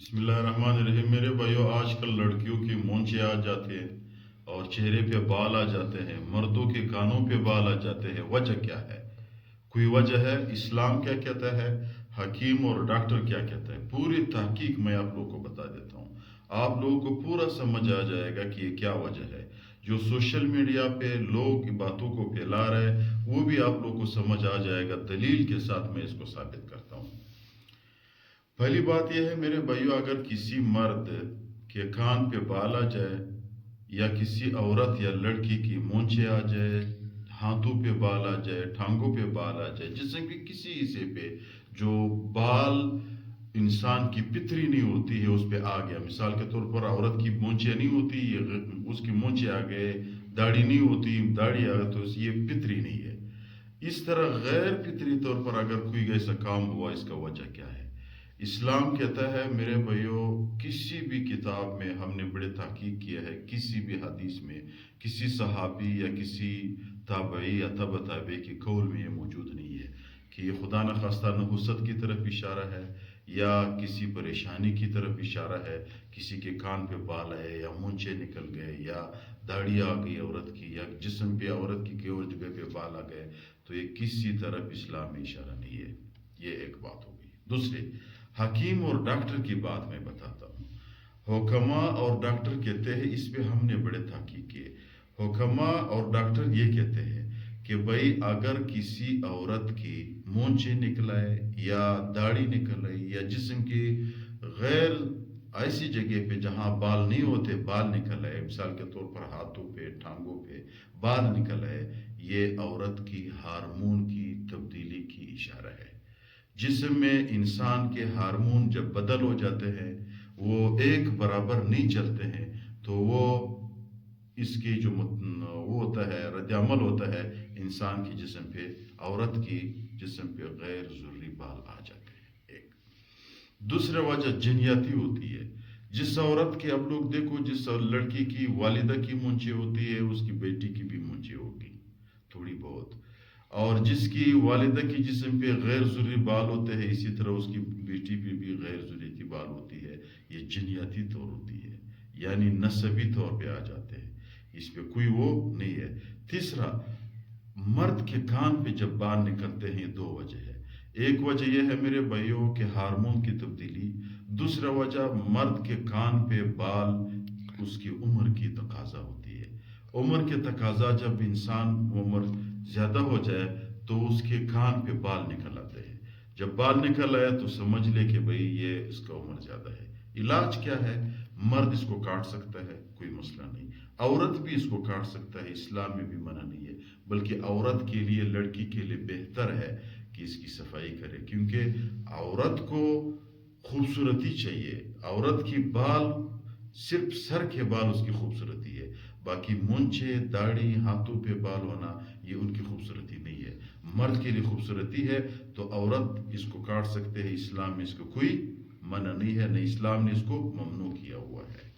بسم اللہ الرحمن الرحیم۔ میرے بھائیو، آج کل لڑکیوں کی مونچھیں آ جاتے ہیں اور چہرے پہ بال آ جاتے ہیں، مردوں کے کانوں پہ بال آ جاتے ہیں۔ وجہ کیا ہے؟ کوئی وجہ ہے؟ اسلام کیا کہتا ہے؟ حکیم اور ڈاکٹر کیا کہتا ہے؟ پوری تحقیق میں آپ لوگوں کو بتا دیتا ہوں۔ آپ لوگوں کو پورا سمجھ آ جائے گا کہ یہ کیا وجہ ہے۔ جو سوشل میڈیا پہ لوگ باتوں کو پھیلا رہے ہیں وہ بھی آپ لوگوں کو سمجھ آ جائے گا، دلیل کے ساتھ میں اس کو ثابت کرتا ہوں۔ پہلی بات یہ ہے میرے بھائیو، اگر کسی مرد کے کان پہ بال آ جائے یا کسی عورت یا لڑکی کی مونچھیں آ جائے، ہاتھوں پہ بال آ جائے، ٹانگوں پہ بال آ جائے، جسم کے کسی حصے پہ جو بال انسان کی پتری نہیں ہوتی ہے اس پہ آ گیا، مثال کے طور پر عورت کی مونچھیں نہیں ہوتی، اس کی مونچھیں آ گئے، داڑھی نہیں ہوتی، داڑھی آ گئی تو یہ پتری نہیں ہے۔ اس طرح غیر فطری طور پر اگر کوئی ایسا کام ہوا، اس کا وجہ کیا ہے؟ اسلام کہتا ہے میرے بھائیوں، کسی بھی کتاب میں ہم نے بڑے تحقیق کیا ہے، کسی بھی حدیث میں کسی صحابی یا کسی تابعی یا تبع تابعی کی قول میں یہ موجود نہیں ہے کہ یہ خدا نخواستہ نحوست کی طرف اشارہ ہے یا کسی پریشانی کی طرف اشارہ ہے، کسی کے کان پہ بال آئے یا مونچھیں نکل گئے یا داڑھی آ گئی عورت کی یا جسم پہ عورت کی کوئی اور جگہ پہ بال آ گئے، تو یہ کسی طرف اسلام میں اشارہ نہیں ہے۔ یہ ایک بات ہو گئی۔ دوسرے، حکیم اور ڈاکٹر کی بات میں بتاتا ہوں۔ حکماء اور ڈاکٹر کہتے ہیں، اس پہ ہم نے بڑے تحقیق کیے، حکماء اور ڈاکٹر یہ کہتے ہیں کہ بھائی اگر کسی عورت کی مونچھیں نکل آئے یا داڑھی نکل آئی یا جسم کی غیر ایسی جگہ پہ جہاں بال نہیں ہوتے بال نکل آئے، مثال کے طور پر ہاتھوں پہ، ٹانگوں پہ بال نکل آئے، یہ عورت کی ہارمون کی تبدیلی کی اشارہ ہے۔ جسم میں انسان کے ہارمون جب بدل ہو جاتے ہیں، وہ ایک برابر نہیں چلتے ہیں، تو وہ اس کی جو وہ ہوتا ہے، رد عمل ہوتا ہے انسان کی جسم پہ، عورت کی جسم پہ غیر ضروری بال آ جاتے ہیں۔ ایک دوسرا وجہ جنیاتی ہوتی ہے۔ جس عورت کے اب لوگ دیکھو، جس لڑکی کی والدہ کی مونچھیں ہوتی ہے، اس کی بیٹی کی بھی مونچھیں ہوگی تھوڑی بہت، اور جس کی والدہ کی جسم پہ غیر ضروری بال ہوتے ہیں، اسی طرح اس کی بیٹی پہ بھی غیر ضروری بال ہوتی ہے۔ یہ جنیاتی طور ہوتی ہے، یعنی نسبی طور پہ آ جاتے ہیں، اس پہ کوئی وہ نہیں ہے۔ تیسرا، مرد کے کان پہ جب بال نکلتے ہیں، دو وجہ ہے۔ ایک وجہ یہ ہے میرے بھائیوں کہ ہارمون کی تبدیلی، دوسرا وجہ مرد کے کان پہ بال اس کی عمر کی تقاضا ہوتی ہے۔ عمر کے تقاضا، جب انسان عمر زیادہ ہو جائے تو اس کے کان پہ بال نکل آتے ہیں۔ جب بال نکل آیا تو سمجھ لے کہ بھئی یہ اس کا عمر زیادہ ہے۔ علاج کیا ہے؟ مرد اس کو کاٹ سکتا ہے، کوئی مسئلہ نہیں، عورت بھی اس کو کاٹ سکتا ہے، اسلام میں بھی منع نہیں ہے، بلکہ عورت کے لیے، لڑکی کے لیے بہتر ہے کہ اس کی صفائی کرے، کیونکہ عورت کو خوبصورتی چاہیے۔ عورت کی بال صرف سر کے بال اس کی خوبصورتی ہے، باقی مونچھیں، داڑھی، ہاتھوں پہ بال ہونا یہ ان کی خوبصورتی نہیں ہے۔ مرد کے لیے خوبصورتی ہے تو عورت اس کو کاٹ سکتے ہیں، اسلام میں اس کو کوئی منع نہیں ہے، نہ اسلام نے اس کو ممنوع کیا ہوا ہے۔